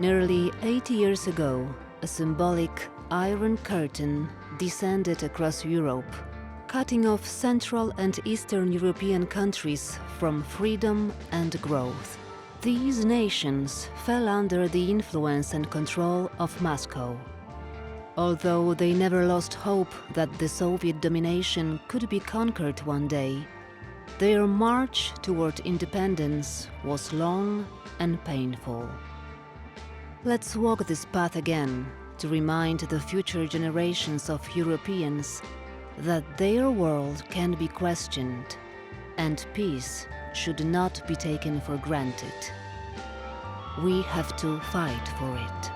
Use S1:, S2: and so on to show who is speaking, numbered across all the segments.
S1: Nearly 80 years ago, a symbolic Iron Curtain descended across Europe, cutting off Central and Eastern European countries from freedom and growth. These nations fell under the influence and control of Moscow. Although they never lost hope that the Soviet domination could be conquered one day, their march toward independence was long and painful. Let's walk this path again to remind the future generations of Europeans that their world can be questioned and peace should not be taken for granted. We have to fight for it.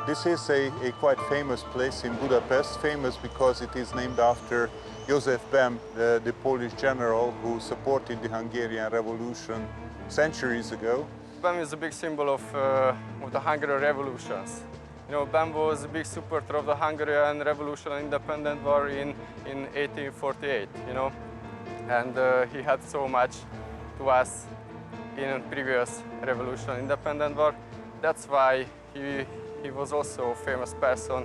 S2: This is a quite famous place in Budapest, famous because it is named after József Bem, the Polish general who supported the Hungarian Revolution centuries ago.
S3: Bem is a big symbol of the Hungarian revolutions. You know, Bem was a big supporter of the Hungarian Revolution and Independent War in 1848, you know, and he had so much to us in previous revolution and independent war. That's why he was also a famous person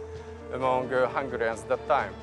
S3: among Hungarians at that time.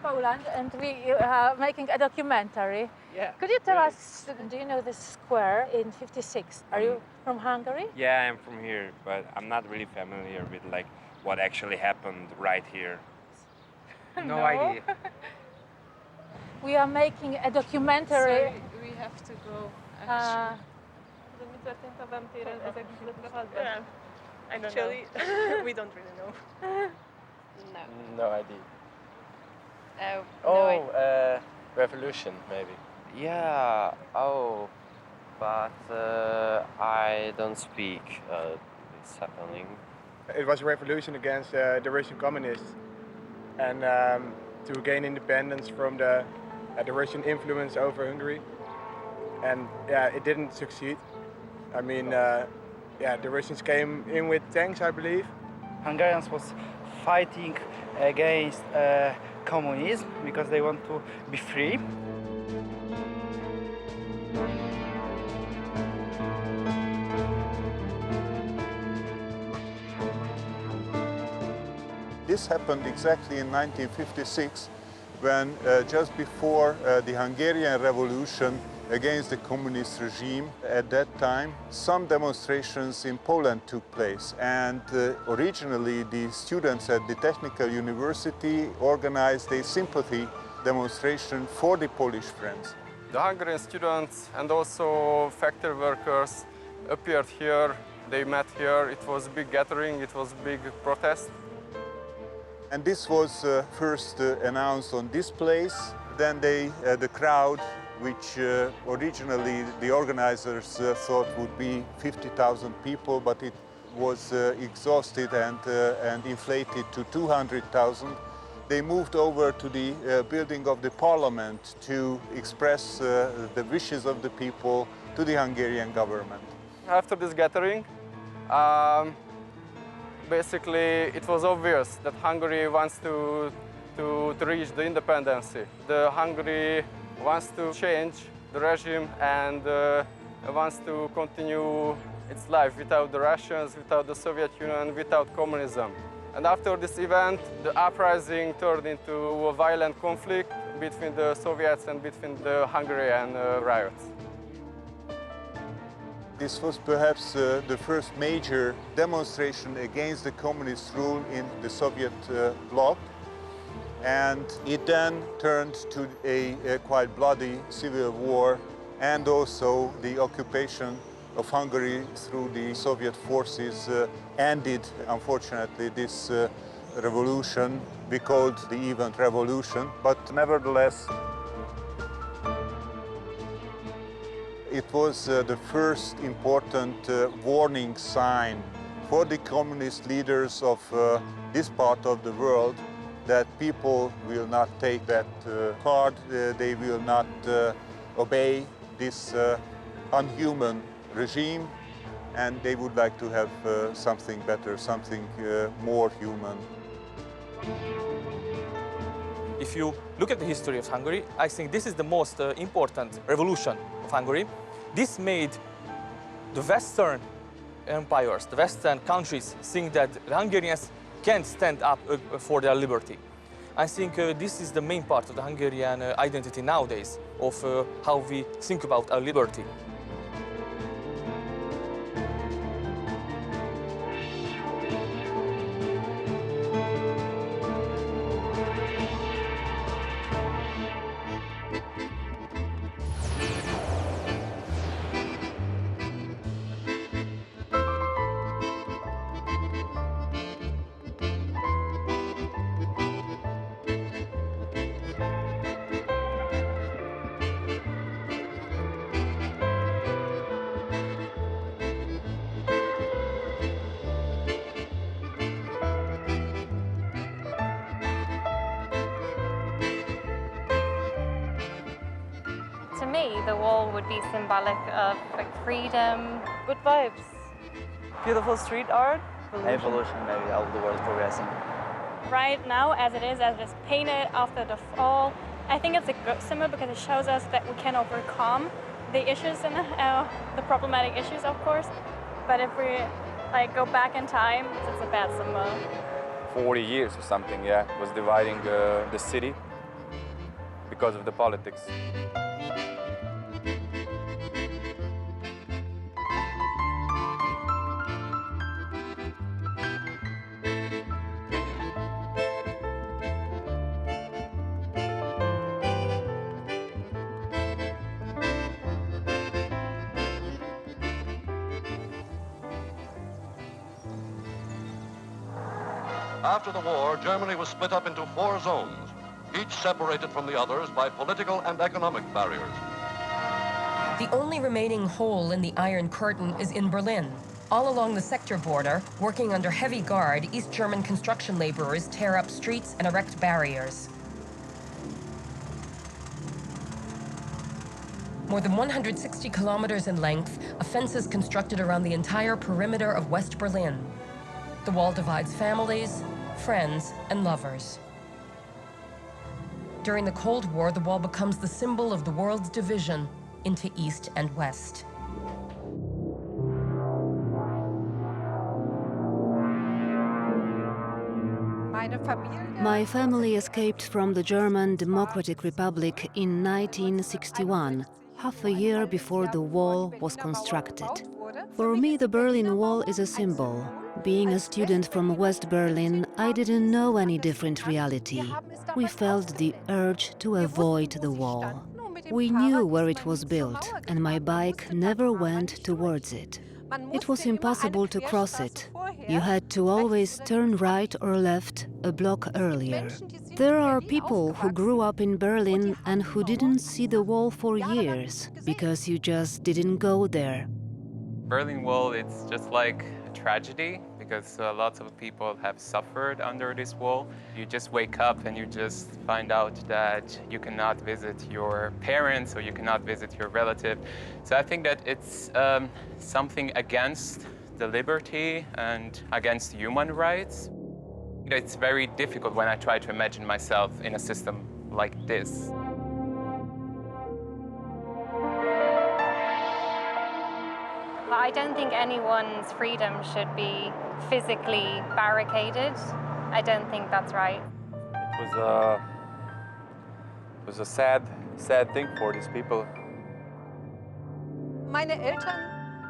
S4: Poland, and we are making a documentary.
S5: Yeah.
S4: Could you tell us, do you know this square in 56? Are you from Hungary?
S5: Yeah, I'm from here, but I'm not really familiar with like what actually happened right here.
S4: No
S5: idea.
S4: We are making a documentary.
S6: So we have to go.
S7: Actually, we don't really know.
S6: No.
S5: No idea.
S8: Revolution, maybe.
S5: Yeah,
S8: But I don't speak it's happening.
S9: It was a revolution against the Russian communists, and to gain independence from the Russian influence over Hungary. And yeah, it didn't succeed. I mean, the Russians came in with tanks, I believe.
S10: Hungarians was fighting against communism because they want to be free.
S2: This happened exactly in 1956 when just before the Hungarian Revolution against the communist regime at that time, some demonstrations in Poland took place, and originally the students at the Technical University organized a sympathy demonstration for the Polish friends.
S3: The Hungarian students and also factory workers appeared here, they met here, it was a big gathering, it was a big protest.
S2: And this was first announced on this place, then the crowd, which originally the organizers thought would be 50,000 people, but it was exhausted and inflated to 200,000. They moved over to the building of the parliament to express the wishes of the people to the Hungarian government.
S3: After this gathering, basically it was obvious that Hungary wants to reach the independence. The Hungary wants to change the regime and wants to continue its life without the Russians, without the Soviet Union, without communism. And after this event, the uprising turned into a violent conflict between the Soviets and between the Hungarian riots.
S2: This was perhaps the first major demonstration against the communist rule in the Soviet bloc. And it then turned to a quite bloody civil war and also the occupation of Hungary through the Soviet forces ended, unfortunately, this revolution. We called the event revolution, but nevertheless, it was the first important warning sign for the communist leaders of this part of the world that people will not take that card, they will not obey this unhuman regime, and they would like to have something better, something more human.
S11: If you look at the history of Hungary, I think this is the most important revolution of Hungary. This made the Western empires, the Western countries, think that the Hungarians can't stand up for their liberty. I think this is the main part of the Hungarian identity nowadays, of how we think about our liberty.
S6: To me, the wall would be symbolic of like freedom.
S4: Good vibes.
S7: Beautiful street art.
S10: Evolution, maybe, how the world is progressing.
S12: Right now, as it is painted after the fall, I think it's a good symbol because it shows us that we can overcome the issues and the problematic issues, of course. But if we go back in time, it's a bad symbol.
S13: 40 years or something, yeah, was dividing the city because of the politics.
S14: After the war, Germany was split up into 4 zones, each separated from the others by political and economic barriers.
S15: The only remaining hole in the Iron Curtain is in Berlin. All along the sector border, working under heavy guard, East German construction laborers tear up streets and erect barriers. More than 160 kilometers in length, a fence is constructed around the entire perimeter of West Berlin. The wall divides families, friends, and lovers. During the Cold War, the wall becomes the symbol of the world's division into East and West.
S1: My family escaped from the German Democratic Republic in 1961, half a year before the wall was constructed. For me, the Berlin Wall is a symbol. Being a student from West Berlin, I didn't know any different reality. We felt the urge to avoid the wall. We knew where it was built, and my bike never went towards it. It was impossible to cross it. You had to always turn right or left a block earlier. There are people who grew up in Berlin and who didn't see the wall for years, because you just didn't go there.
S16: Berlin Wall, it's just like a tragedy, because lots of people have suffered under this wall. You just wake up and you just find out that you cannot visit your parents or you cannot visit your relative. So I think that it's something against the liberty and against human rights. It's very difficult when I try to imagine myself in a system like this.
S6: I don't think anyone's freedom should be physically barricaded. I don't think that's right.
S13: It was a sad thing for these people.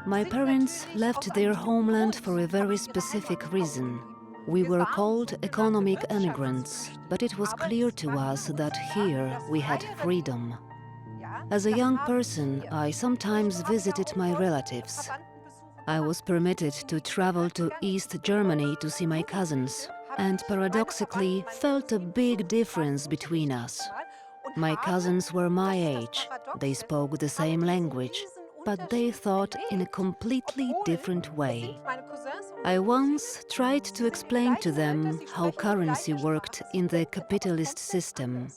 S1: My parents left their homeland for a very specific reason. We were called economic immigrants, but it was clear to us that here we had freedom. As a young person, I sometimes visited my relatives. I was permitted to travel to East Germany to see my cousins, and paradoxically felt a big difference between us. My cousins were my age, they spoke the same language, but they thought in a completely different way. I once tried to explain to them how currency worked in the capitalist system.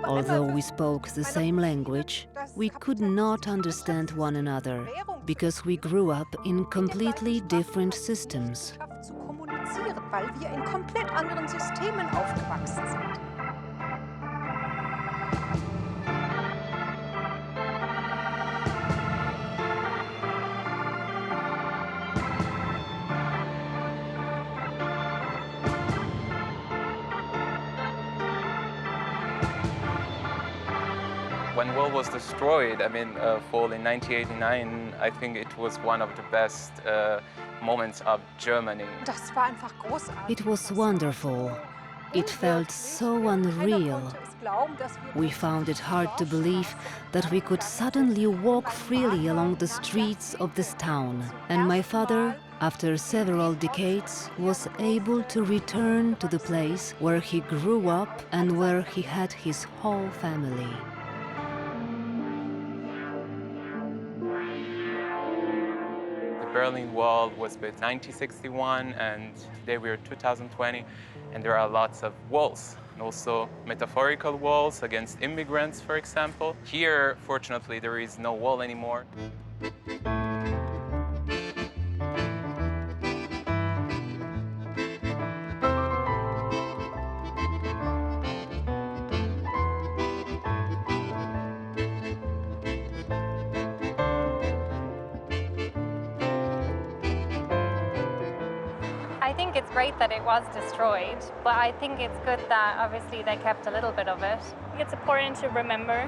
S1: Although we spoke the same language, we could not understand one another, because we grew up in completely different systems.
S17: Weil wir in komplett anderen Systemen aufgewachsen sind.
S16: When Wall was destroyed, fall in 1989, I think it was one of the best moments of Germany.
S17: Das war einfach großartig.
S1: It was wonderful. It felt so unreal. We found it hard to believe that we could suddenly walk freely along the streets of this town. And my father, after several decades, was able to return to the place where he grew up and where he had his whole family.
S16: Berlin Wall was built in 1961 and today we're 2020 and there are lots of walls and also metaphorical walls against immigrants, for example. Here, fortunately, there is no wall anymore.
S6: I think it's great that it was destroyed, but I think it's good that obviously they kept a little bit of it.
S12: It's important to remember,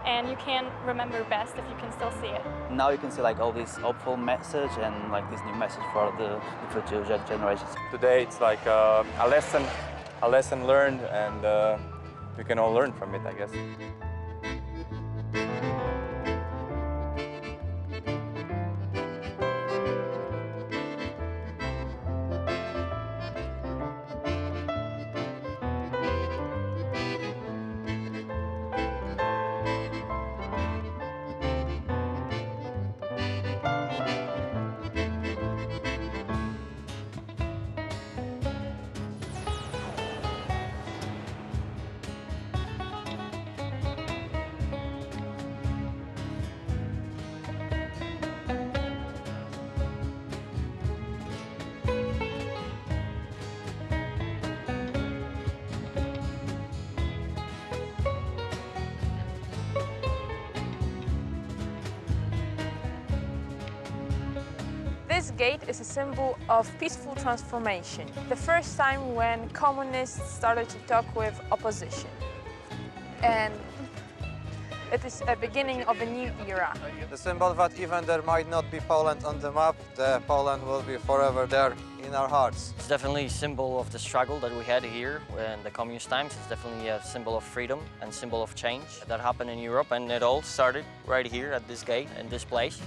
S12: and you can remember best if you can still see it.
S10: Now you can see like all this hopeful message and like this new message for the future generations.
S13: Today it's like a lesson learned, and we can all learn from it, I guess.
S18: This gate is a symbol of peaceful transformation. The first time when communists started to talk with opposition. And it is a beginning of a new era.
S19: The symbol that even there might not be Poland on the map, the Poland will be forever there in our hearts.
S20: It's definitely a symbol of the struggle that we had here in the communist times. It's definitely a symbol of freedom and symbol of change that happened in Europe, and it all started right here at this gate in this place.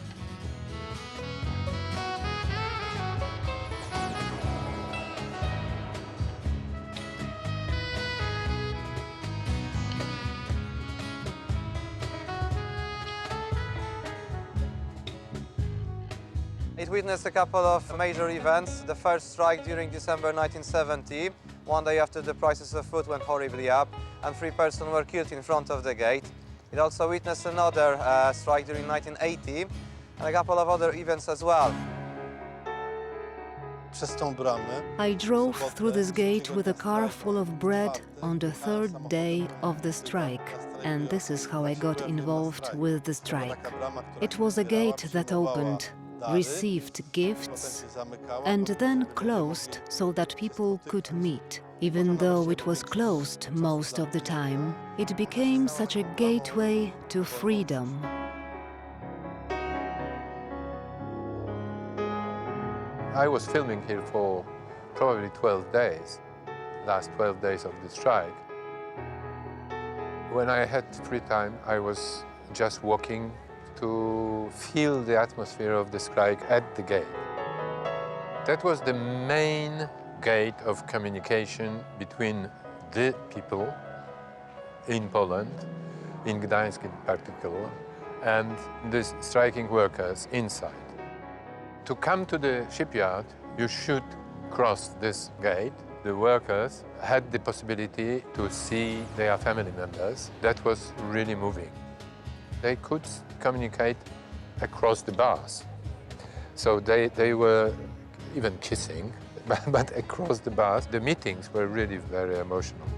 S19: It witnessed a couple of major events. The first strike during December 1970, one day after the prices of food went horribly up, and 3 persons were killed in front of the gate. It also witnessed another strike during 1980, and a couple of other events as well.
S1: I drove through this gate with a car full of bread on the 3rd day of the strike, and this is how I got involved with the strike. It was a gate that opened, received gifts, and then closed so that people could meet. Even though it was closed most of the time, it became such a gateway to freedom.
S21: I was filming here for probably 12 days, last 12 days of the strike. When I had free time, I was just walking to feel the atmosphere of the strike at the gate. That was the main gate of communication between the people in Poland, in Gdańsk in particular, and the striking workers inside. To come to the shipyard, you should cross this gate. The workers had the possibility to see their family members. That was really moving. They could communicate across the bars. So they were even kissing, but across the bars. The meetings were really very emotional.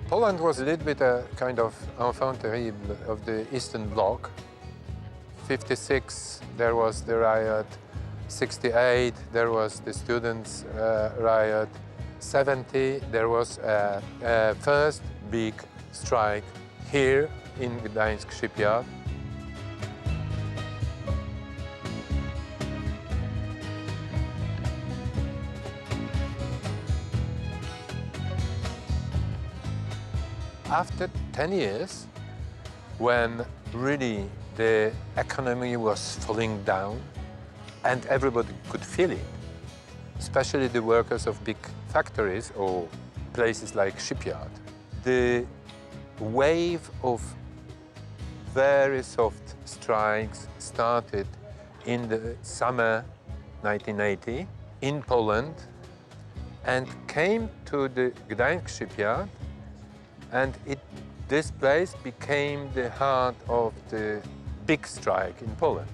S21: Poland was a little bit a kind of enfant terrible of the Eastern Bloc. 56, there was the riot. 68, there was the students' riot. 70, there was a first big strike here in Gdańsk Shipyard. After 10 years, when really the economy was falling down and everybody could feel it, especially the workers of big factories or places like shipyard, the wave of very soft strikes started in the summer 1980 in Poland and came to the Gdańsk Shipyard, and this place became the heart of the big strike in Poland.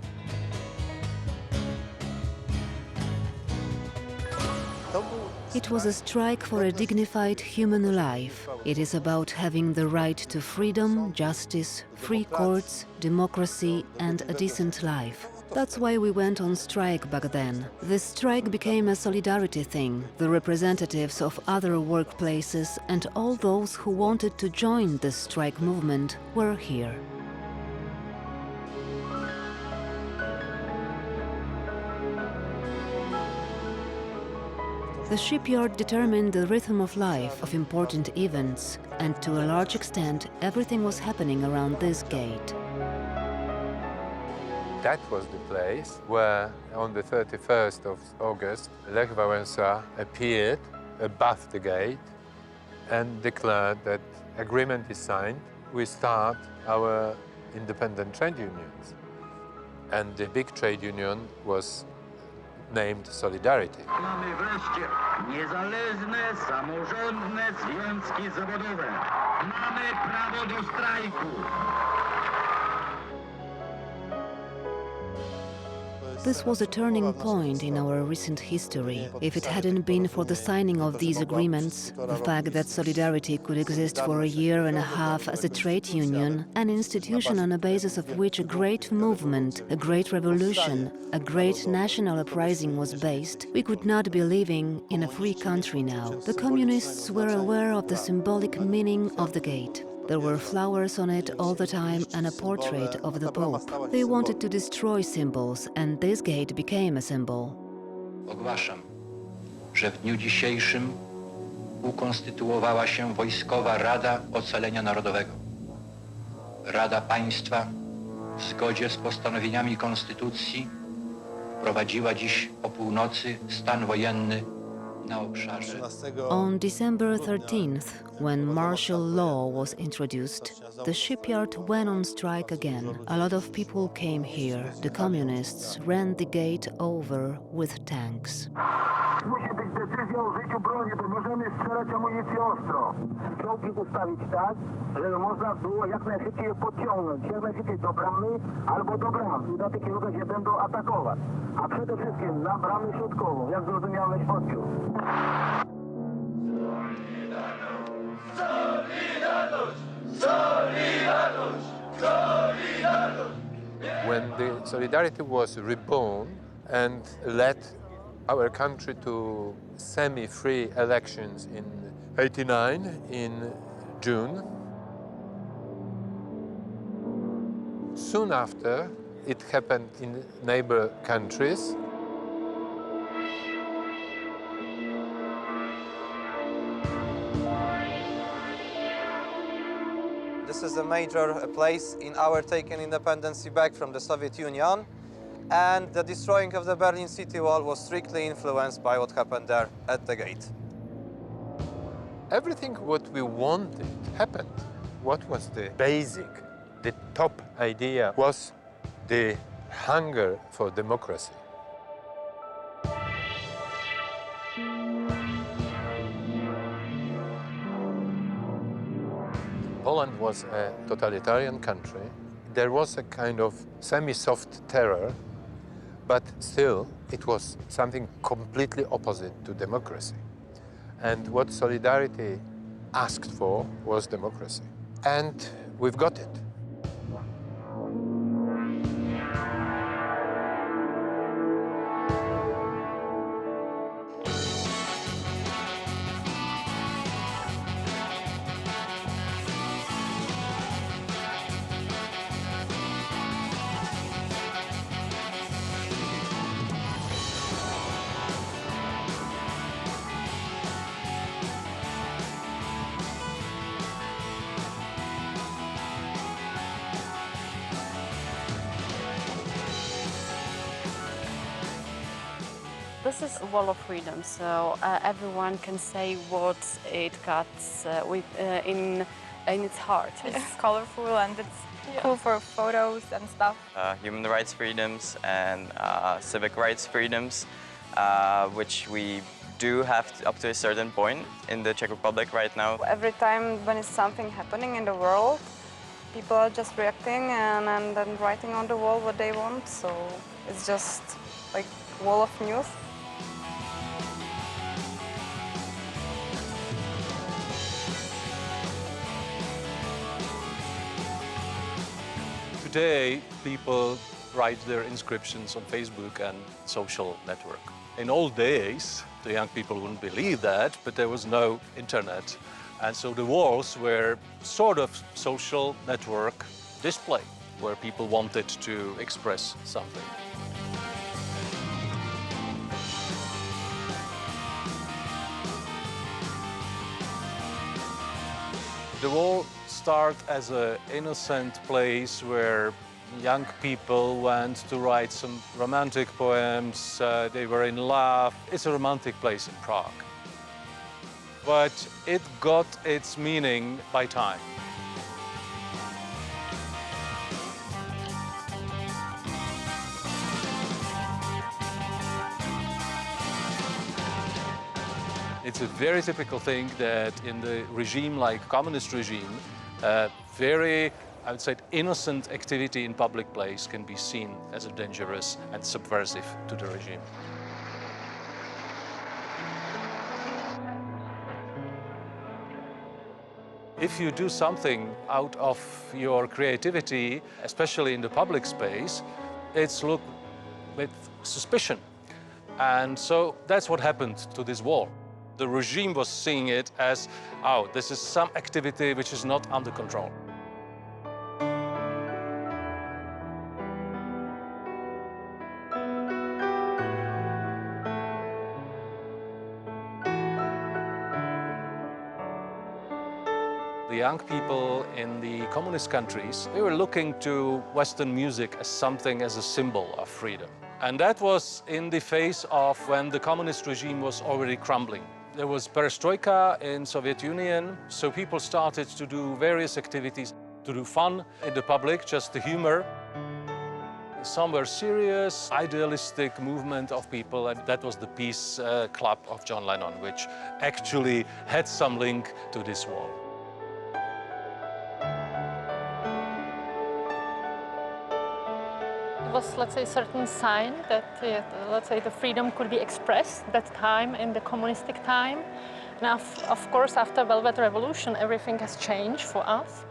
S1: It was a strike for a dignified human life. It is about having the right to freedom, justice, free courts, democracy, and a decent life. That's why we went on strike back then. This strike became a solidarity thing. The representatives of other workplaces and all those who wanted to join the strike movement were here. The shipyard determined the rhythm of life of important events, and to a large extent, everything was happening around this gate.
S21: That was the place where, on the 31st of August, Lech Wałęsa appeared above the gate and declared that agreement is signed. We start our independent trade unions. And the big trade union was named Solidarity.
S22: Mamy wreszcie niezależne, samorządne związki zawodowe. Mamy prawo do strajku.
S1: This was a turning point in our recent history. If it hadn't been for the signing of these agreements, the fact that Solidarity could exist for a year and a half as a trade union, an institution on the basis of which a great movement, a great revolution, a great national uprising was based, we could not be living in a free country now. The communists were aware of the symbolic meaning of the gate. There were flowers on it all the time and a portrait of the Pope. They wanted to destroy symbols, and this gate became a symbol.
S22: Ogłaszam, że w dniu dzisiejszym ukonstytuowała się Wojskowa Rada Ocalenia Narodowego. Rada Państwa w zgodzie z postanowieniami Konstytucji wprowadziła dziś o północy stan wojenny na obszarze
S1: On December 13th, when martial law was introduced, the shipyard went on strike again. A lot of people came here. The communists ran the gate over with tanks.
S5: Musi być decyzja o użyciu broni, bo możemy strzelać amunicję ostro. Czołgi ustawić tak, żeby można było jak najszybciej je podciągnąć, jak najszybciej do bramy albo do bram. I na tych kierunkach się będą atakować. A przede wszystkim na bramę środkową, jak zrozumiałeś odbiór.
S21: When the Solidarity was reborn and led our country to semi-free elections in '89 in June, soon after it happened in neighbor countries.
S19: This is a major place in our taking independence back from the Soviet Union, and the destroying of the Berlin City Wall was strictly influenced by what happened there at the gate.
S21: Everything what we wanted happened. What was the basic, the top idea was the hunger for democracy. Poland was a totalitarian country. There was a kind of semi-soft terror, but still it was something completely opposite to democracy. And what Solidarity asked for was democracy. And we've got it.
S8: This is a wall of freedom, so everyone can say what it got in its heart.
S12: It's colorful and it's cool for photos and stuff.
S23: Human rights freedoms and civic rights freedoms, which we do have up to a certain point in the Czech Republic right now.
S12: Every time when it's something happening in the world, people are just reacting and then writing on the wall what they want, so it's just like a wall of news.
S24: Today, people write their inscriptions on Facebook and social network. In old days, the young people wouldn't believe that, but there was no internet. And so the walls were sort of social network display where people wanted to express something. The wall started as an innocent place where young people went to write some romantic poems. They were in love. It's a romantic place in Prague. But it got its meaning by time. It's a very typical thing that in the regime like communist regime, very, I would say, innocent activity in public place can be seen as a dangerous and subversive to the regime. If you do something out of your creativity, especially in the public space, it's looked with suspicion. And so that's what happened to this wall. The regime was seeing it as, oh, this is some activity which is not under control. The young people in the communist countries, they were looking to Western music as something, as a symbol of freedom. And that was in the face of when the communist regime was already crumbling. There was perestroika in Soviet Union, so people started to do various activities, to do fun in the public, just the humor. Some were serious, idealistic movement of people, and that was the Peace Club of John Lennon, which actually had some link to this wall.
S4: It was, let's say, a certain sign that, let's say, the freedom could be expressed that time in the communistic time. And of course, after Velvet Revolution, everything has changed for us.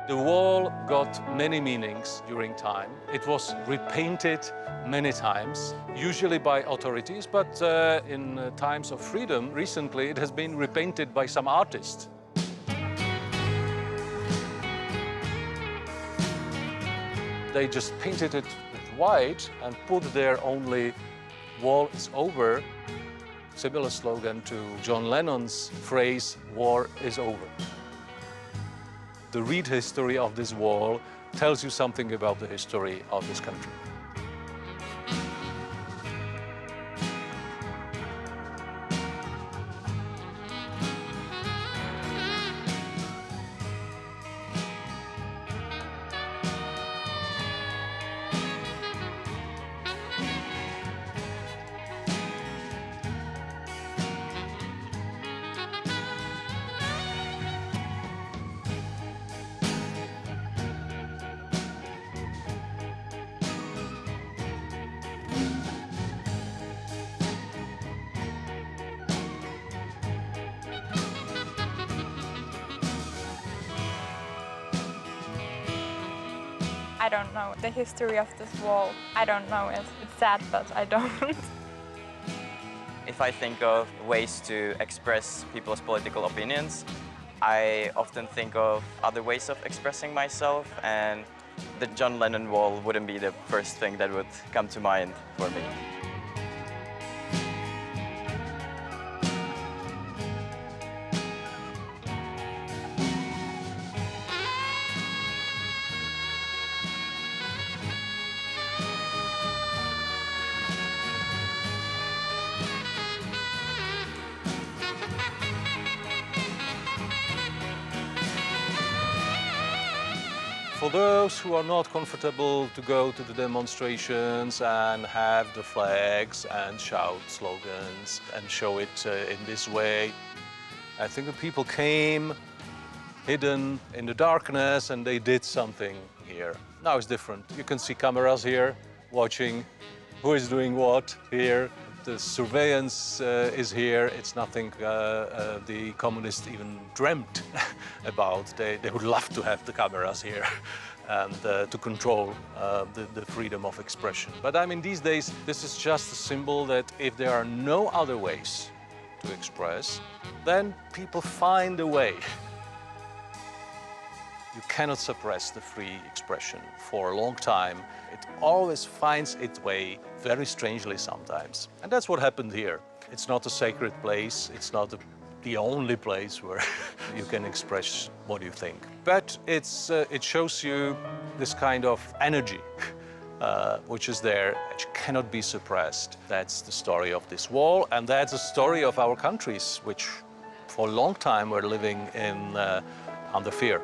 S24: The wall got many meanings during time. It was repainted many times, usually by authorities, but in times of freedom, recently, it has been repainted by some artists. They just painted it with white and put there only "Wall is over," similar slogan to John Lennon's phrase, "War is over." The real history of this wall tells you something about the history of this country.
S18: I don't know the history of this wall. I don't know it. It's sad, but I don't.
S23: If I think of ways to express people's political opinions, I often think of other ways of expressing myself, and the John Lennon Wall wouldn't be the first thing that would come to mind for me.
S24: For those who are not comfortable to go to the demonstrations and have the flags and shout slogans and show it in this way, I think the people came hidden in the darkness and they did something here. Now it's different. You can see cameras here watching who is doing what here. The surveillance is here. It's nothing the communists even dreamt about. They would love to have the cameras here and to control the freedom of expression. But I mean, these days, this is just a symbol that if there are no other ways to express, then people find a way. You cannot suppress the free expression for a long time. It always finds its way, very strangely sometimes. And that's what happened here. It's not a sacred place. It's not the only place where you can express what you think. But it shows you this kind of energy which is there, which cannot be suppressed. That's the story of this wall, and that's the story of our countries, which for a long time were living in under fear.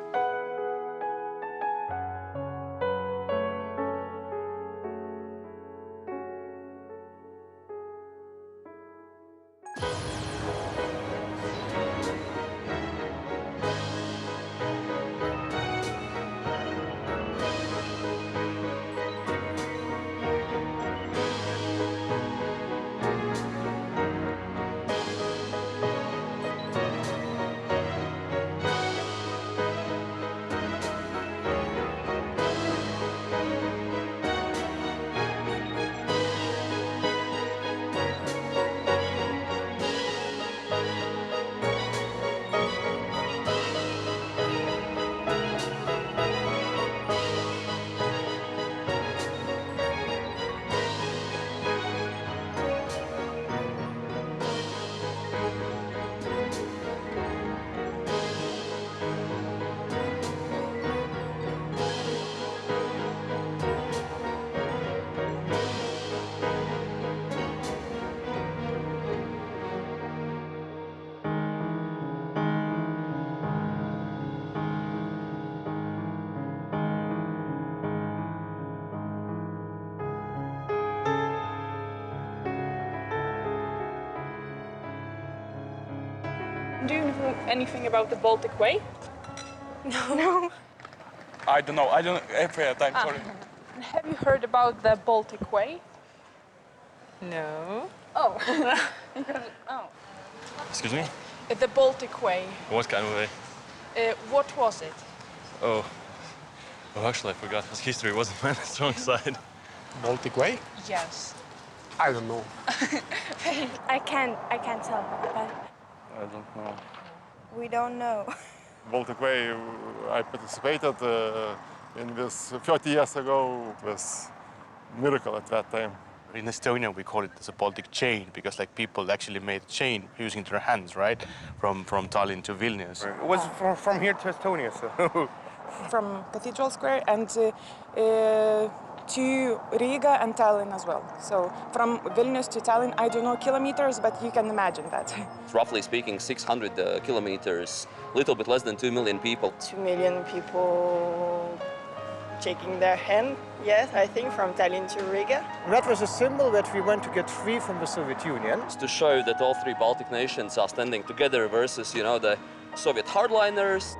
S18: Do you know anything about the Baltic Way? No.
S13: I don't know. I don't have time, sorry.
S18: Have you heard about the Baltic Way?
S7: No.
S18: Oh. Oh.
S13: Excuse me?
S18: The Baltic Way.
S13: What kind of way?
S18: What was it?
S13: Oh. Oh, actually, I forgot. History wasn't my strong side.
S2: Baltic Way?
S18: Yes.
S2: I don't know.
S12: I can't tell. But
S13: I don't know.
S12: we don't know.
S3: Baltic Way, I participated in this 30 years ago. It was a miracle at that time.
S2: In Estonia, we call it the Baltic Chain because like people actually made a chain using their hands, right? From Tallinn to Vilnius.
S10: It was from here to Estonia, so.
S18: From Cathedral Square and to Riga and Tallinn as well. So from Vilnius to Tallinn, I don't know kilometers, but you can imagine that.
S9: Roughly speaking, 600 kilometers, a little bit less than 2 million people.
S11: 2 million people shaking their hand, yes, I think, from Tallinn to Riga.
S10: That was a symbol that we want to get free from the Soviet Union.
S9: It's to show that all three Baltic nations are standing together versus, you know, the Soviet hardliners.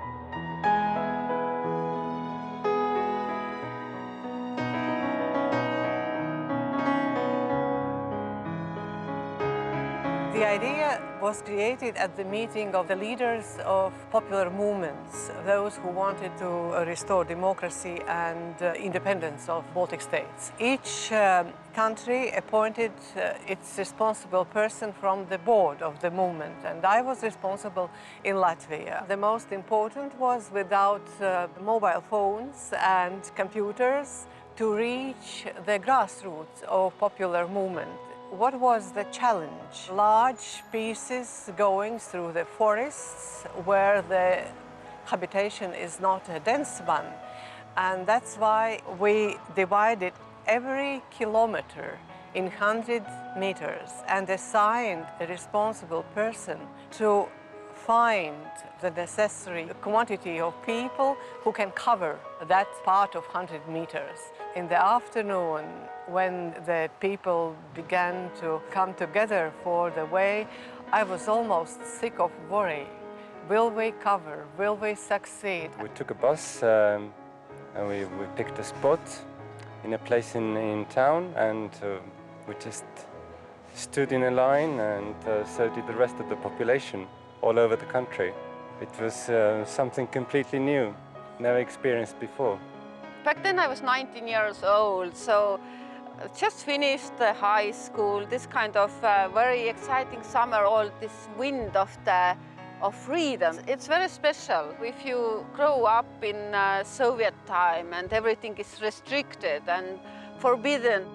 S7: The idea was created at the meeting of the leaders of popular movements, those who wanted to restore democracy and independence of Baltic states. Each country appointed its responsible person from the board of the movement, and I was responsible in Latvia. The most important was without mobile phones and computers to reach the grassroots of popular movement. What was the challenge? Large pieces going through the forests where the habitation is not a dense one. And that's why we divided every kilometer in 100 meters and assigned a responsible person to find the necessary quantity of people who can cover that part of 100 meters. In the afternoon, when the people began to come together for the way, I was almost sick of worry. Will we cover? Will we succeed?
S25: We took a bus and we picked a spot in a place in town, and we just stood in a line, and so did the rest of the population all over the country. It was something completely new, never experienced before.
S26: Back then I was 19 years old, so just finished high school, this kind of very exciting summer, all this wind of freedom. It's very special if you grow up in Soviet time and everything is restricted and forbidden.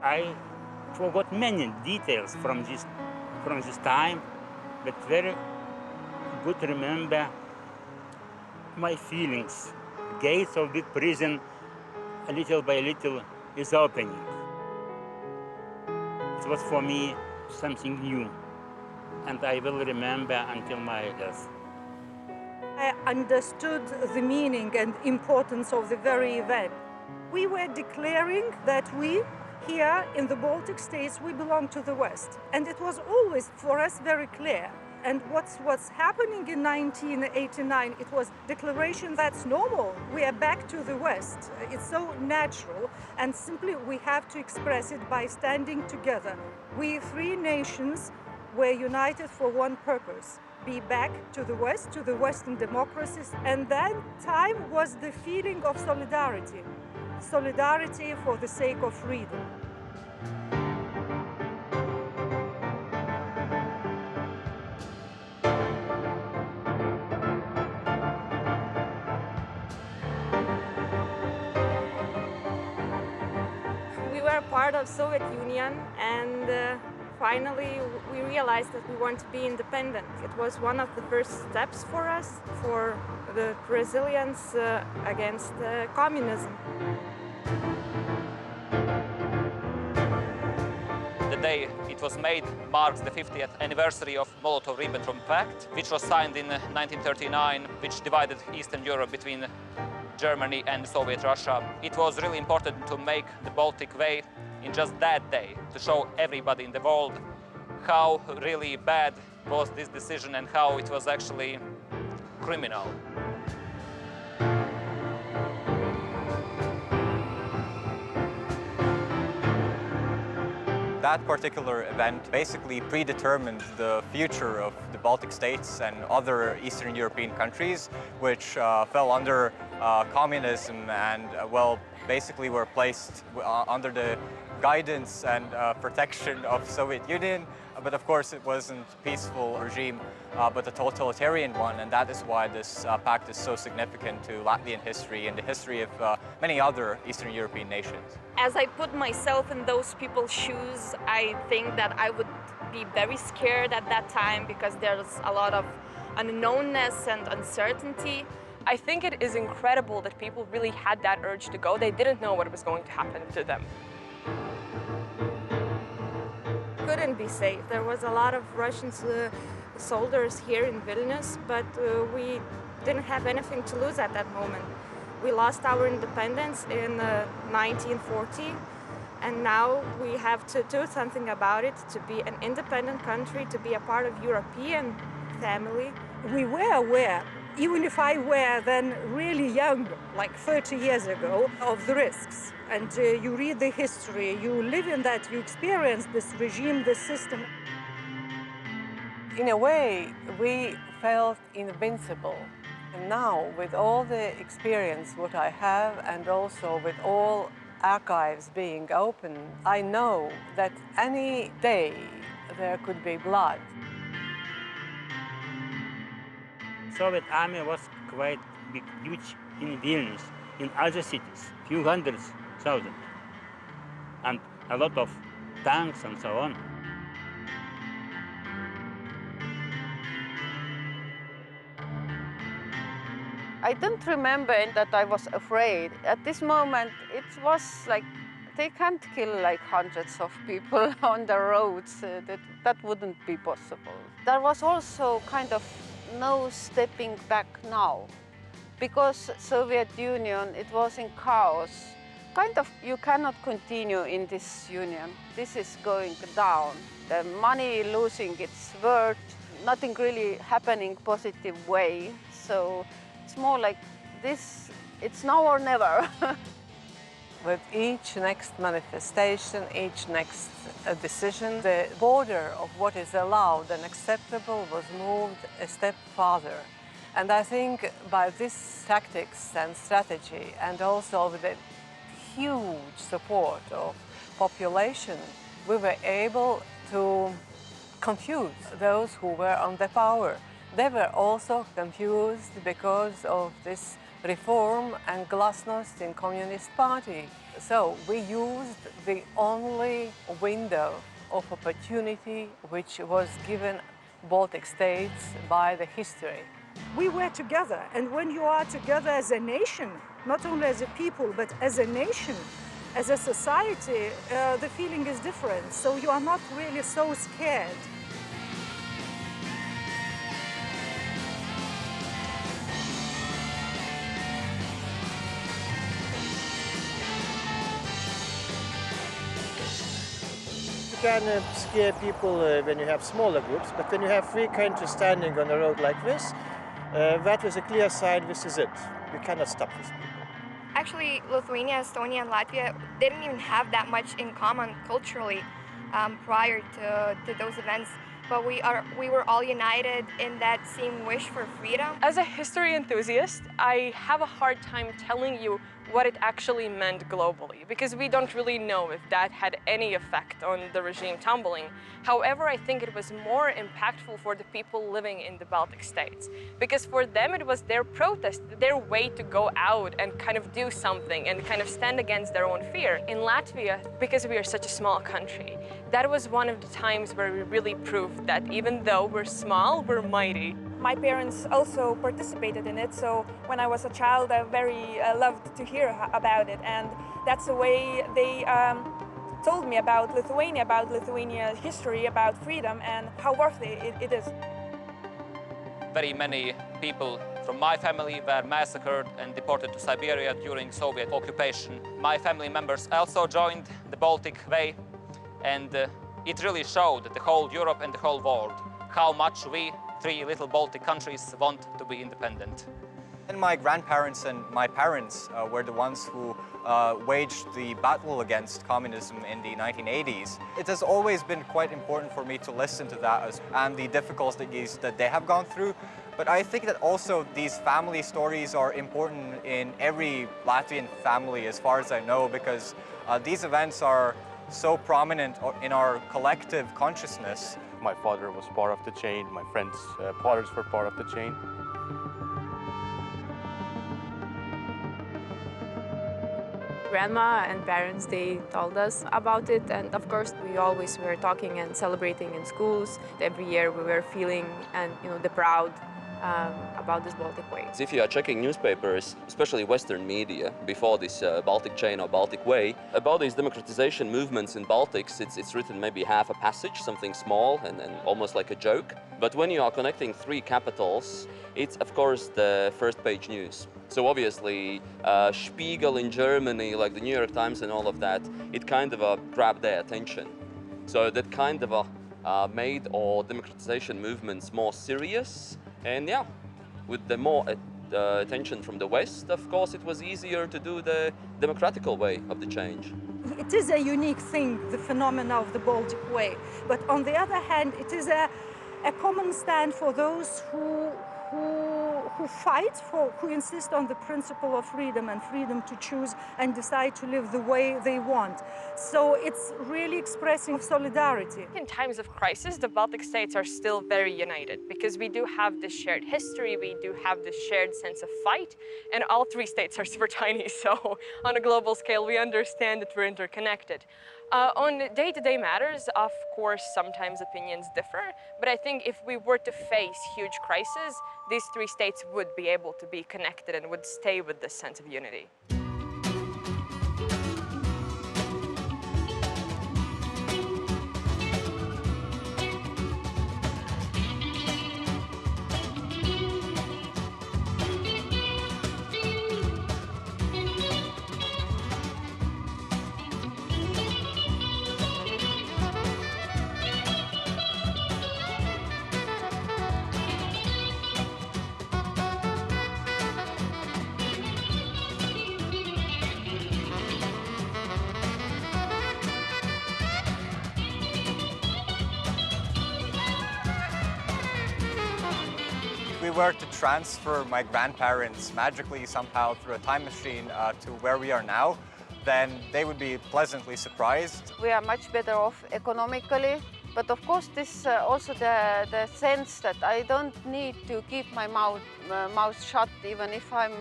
S27: I forgot many details from this time, but very good to remember my feelings. Gates of big prison, little by little, is opening. It was for me something new, and I will remember until my death.
S28: I understood the meaning and importance of the very event. We were declaring that we, here in the Baltic states, we belong to the West. And it was always for us very clear. And what's happening in 1989, it was declaration that's normal. We are back to the West. It's so natural, and simply we have to express it by standing together. We three nations were united for one purpose: be back to the West, to the Western democracies. And that time was the feeling of solidarity. Solidarity for the sake of freedom.
S12: Part of Soviet Union, and finally we realized that we want to be independent. It was one of the first steps for us for the resilience against communism.
S29: The day it was made marks the 50th anniversary of Molotov-Ribbentrop Pact, which was signed in 1939, which divided Eastern Europe between Germany and Soviet Russia. It was really important to make the Baltic Way in just that day, to show everybody in the world how really bad was this decision and how it was actually criminal.
S1: That particular event basically predetermined the future of the Baltic states and other Eastern European countries, which fell under communism and, well, basically were placed under the guidance and protection of Soviet Union. But of course it wasn't a peaceful regime, but a totalitarian one, and that is why this pact is so significant to Latvian history and the history of many other Eastern European nations.
S5: As I put myself in those people's shoes, I think that I would be very scared at that time because there's a lot of unknownness and uncertainty.
S6: I think it is incredible that people really had that urge to go. They didn't know what was going to happen to them.
S28: Couldn't be safe. There was a lot of Russian soldiers here in Vilnius, but we didn't have anything to lose at that moment. We lost our independence in 1940, and now we have to do something about it, to be an independent country, to be a part of European family. We were aware, even if I were then really young, like 30 years ago, of the risks. And you read the history, you live in that, you experience this regime, this system.
S7: In a way, we felt invincible. And now, with all the experience what I have, and also with all archives being open, I know that any day there could be blood.
S27: Soviet army was quite big, huge in Vilnius, in other cities, few hundreds thousand, and a lot of tanks and so on.
S26: I don't remember that I was afraid. At this moment, it was like they can't kill like hundreds of people on the roads. That wouldn't be possible. There was also kind of no stepping back now, because Soviet Union, it was in chaos. Kind of, you cannot continue in this union. This is going down. The money losing its worth, nothing really happening positive way. So it's more like this, it's now or never.
S7: With each next manifestation, each next decision, the border of what is allowed and acceptable was moved a step farther. And I think by this tactics and strategy, and also with the huge support of population, we were able to confuse those who were on the power. They were also confused because of this reform and glasnost in Communist Party. So we used the only window of opportunity which was given Baltic states by the history.
S28: We were together, and when you are together as a nation, not only as a people, but as a nation, as a society, the feeling is different. So you are not really so scared.
S14: You can scare people when you have smaller groups, but when you have three countries standing on a road like this, that was a clear sign this is it. You cannot stop these people.
S15: Actually, Lithuania, Estonia, and Latvia didn't even have that much in common culturally prior to those events. But we were all united in that same wish for freedom.
S6: As a history enthusiast, I have a hard time telling you what it actually meant globally, because we don't really know if that had any effect on the regime tumbling. However, I think it was more impactful for the people living in the Baltic states, because for them it was their protest, their way to go out and kind of do something and kind of stand against their own fear. In Latvia, because we are such a small country, that was one of the times where we really proved that even though we're small, we're mighty.
S5: My parents also participated in it, so when I was a child, I very loved to hear about it, and that's the way they told me about Lithuania's history, about freedom, and how worth it is.
S29: Very many people from my family were massacred and deported to Siberia during Soviet occupation. My family members also joined the Baltic Way, and it really showed the whole Europe and the whole world how much we, three little Baltic countries, want to be independent.
S1: And my grandparents and my parents were the ones who waged the battle against communism in the 1980s. It has always been quite important for me to listen to that and the difficulties that they have gone through. But I think that also these family stories are important in every Latvian family, as far as I know, because these events are so prominent in our collective consciousness.
S2: My father was part of the chain, my friends' fathers were part of the chain.
S4: Grandma and parents, they told us about it, and of course we always were talking and celebrating in schools. Every year we were feeling and the proud about this Baltic Way.
S9: If you are checking newspapers, especially Western media, before this Baltic Chain or Baltic Way, about these democratization movements in Baltics, it's written maybe half a passage, something small and almost like a joke. But when you are connecting three capitals, it's of course the first page news. So obviously, Spiegel in Germany, like the New York Times and all of that, it kind of grabbed their attention. So that kind of made all democratization movements more serious. And yeah, with the more attention from the West, of course, it was easier to do the democratical way of the change.
S28: It is a unique thing, the phenomena of the Baltic Way. But on the other hand, it is a common stand for those who fight, who insist on the principle of freedom and freedom to choose and decide to live the way they want. So it's really expressing solidarity.
S6: In times of crisis, the Baltic states are still very united because we do have this shared history, we do have this shared sense of fight, and all three states are super tiny, so on a global scale we understand that we're interconnected. On day-to-day matters, of course, sometimes opinions differ, but I think if we were to face huge crises, these three states would be able to be connected and would stay with this sense of unity.
S1: If we were to transfer my grandparents magically somehow through a time machine to where we are now, then they would be pleasantly surprised.
S26: We are much better off economically, but of course this also the sense that I don't need to keep my mouth shut even if I'm,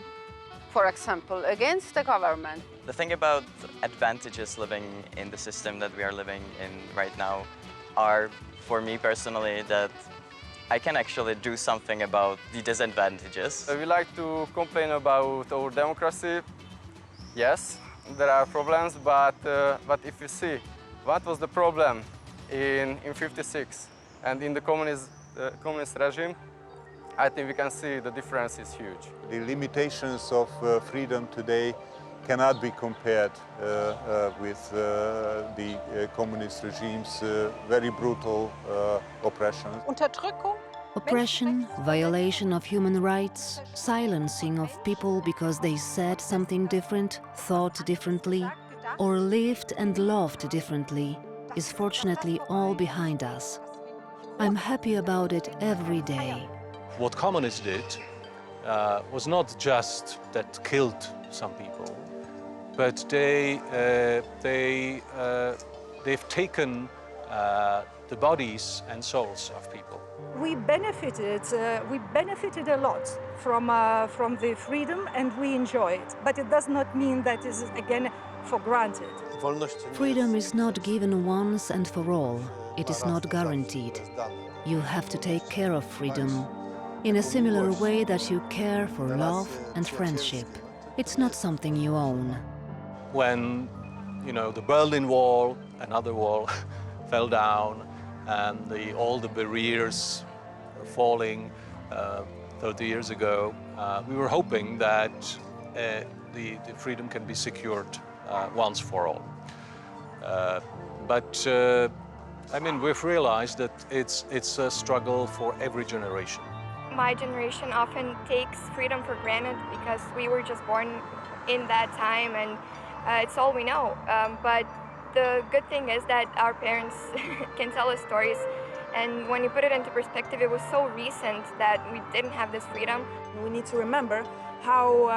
S26: for example, against the government.
S8: The thing about advantages living in the system that we are living in right now are, for me personally, that I can actually do something about the disadvantages.
S13: We like to complain about our democracy. Yes, there are problems, but if you see what was the problem in '56 and in the communist regime, I think we can see the difference is huge.
S16: The limitations of freedom today cannot be compared with the communist regime's very brutal oppression.
S17: Oppression, violation of human rights, silencing of people because they said something different, thought differently, or lived and loved differently, is fortunately all behind us. I'm happy about it every day.
S24: What communists did was not just that killed some people, but they've taken the bodies and souls of people.
S28: We benefited a lot from the freedom, and we enjoy it. But it does not mean that is again for granted.
S17: Freedom is not given once and for all. It is not guaranteed. You have to take care of freedom in a similar way that you care for love and friendship. It's not something you own.
S24: When, the Berlin Wall, another wall, fell down, and all the barriers were falling 30 years ago, we were hoping that the freedom can be secured once for all. But I mean, we've realized that it's a struggle for every generation.
S15: My generation often takes freedom for granted because we were just born in that time and it's all we know. But the good thing is that our parents can tell us stories, and when you put it into perspective, it was so recent that we didn't have this freedom.
S5: We need to remember how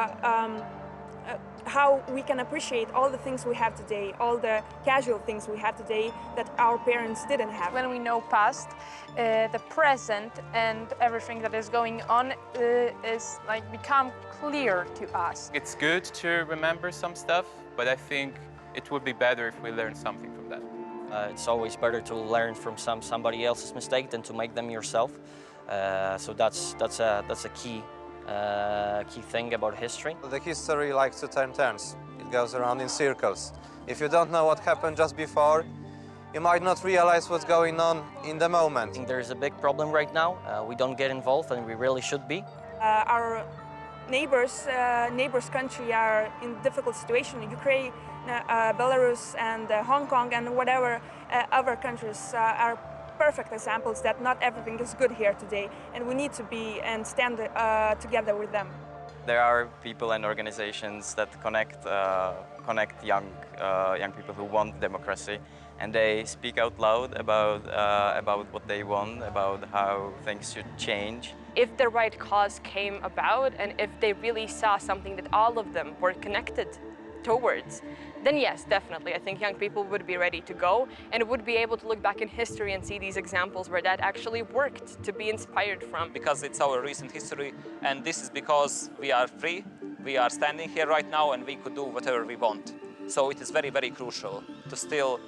S5: we can appreciate all the things we have today, all the casual things we have today that our parents didn't have.
S4: When we know past, the present and everything that is going on is like become clear to us.
S3: It's good to remember some stuff, but I think it would be better if we learn something from that.
S10: It's always better to learn from somebody else's mistake than to make them yourself. So that's a key thing about history.
S11: The history likes to turns. It goes around in circles. If you don't know what happened just before, you might not realize what's going on in the moment.
S10: I think there's a big problem right now. We don't get involved, and we really should be.
S5: Our neighbors country are in difficult situation. Ukraine, Belarus, and Hong Kong, and whatever other countries are perfect examples that not everything is good here today, and we need to be and stand together with them.
S8: There are people and organizations that connect young people who want democracy, and they speak out loud about what they want, about how things should change.
S6: If the right cause came about, and if they really saw something that all of them were connected towards, then yes, definitely. I think young people would be ready to go and would be able to look back in history and see these examples where that actually worked, to be inspired from.
S29: Because it's our recent history, and this is because we are free, we are standing here right now, and we could do whatever we want. So it is very, very crucial to still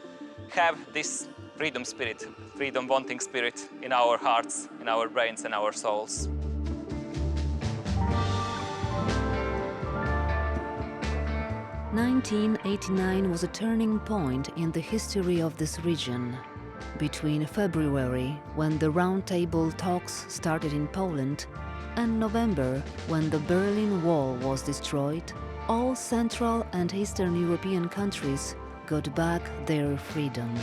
S29: have this freedom spirit, freedom-wanting spirit in our hearts, in our brains and our souls.
S17: "1989 was a turning point in the history of this region. Between February, when the roundtable talks started in Poland, and November, when the Berlin Wall was destroyed, all Central and Eastern European countries got back their freedom.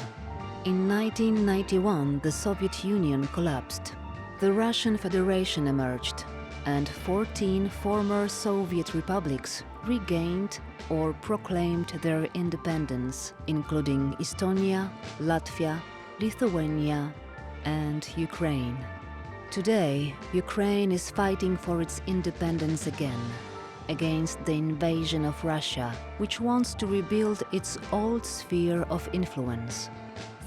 S17: In 1991, the Soviet Union collapsed. The Russian Federation emerged, and 14 former Soviet republics regained or proclaimed their independence, including Estonia, Latvia, Lithuania, and Ukraine. Today, Ukraine is fighting for its independence again, against the invasion of Russia, which wants to rebuild its old sphere of influence.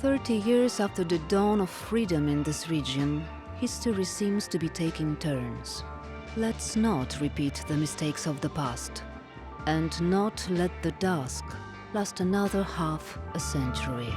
S17: 30 years after the dawn of freedom in this region, history seems to be taking turns. Let's not repeat the mistakes of the past, and not let the dusk last another half a century.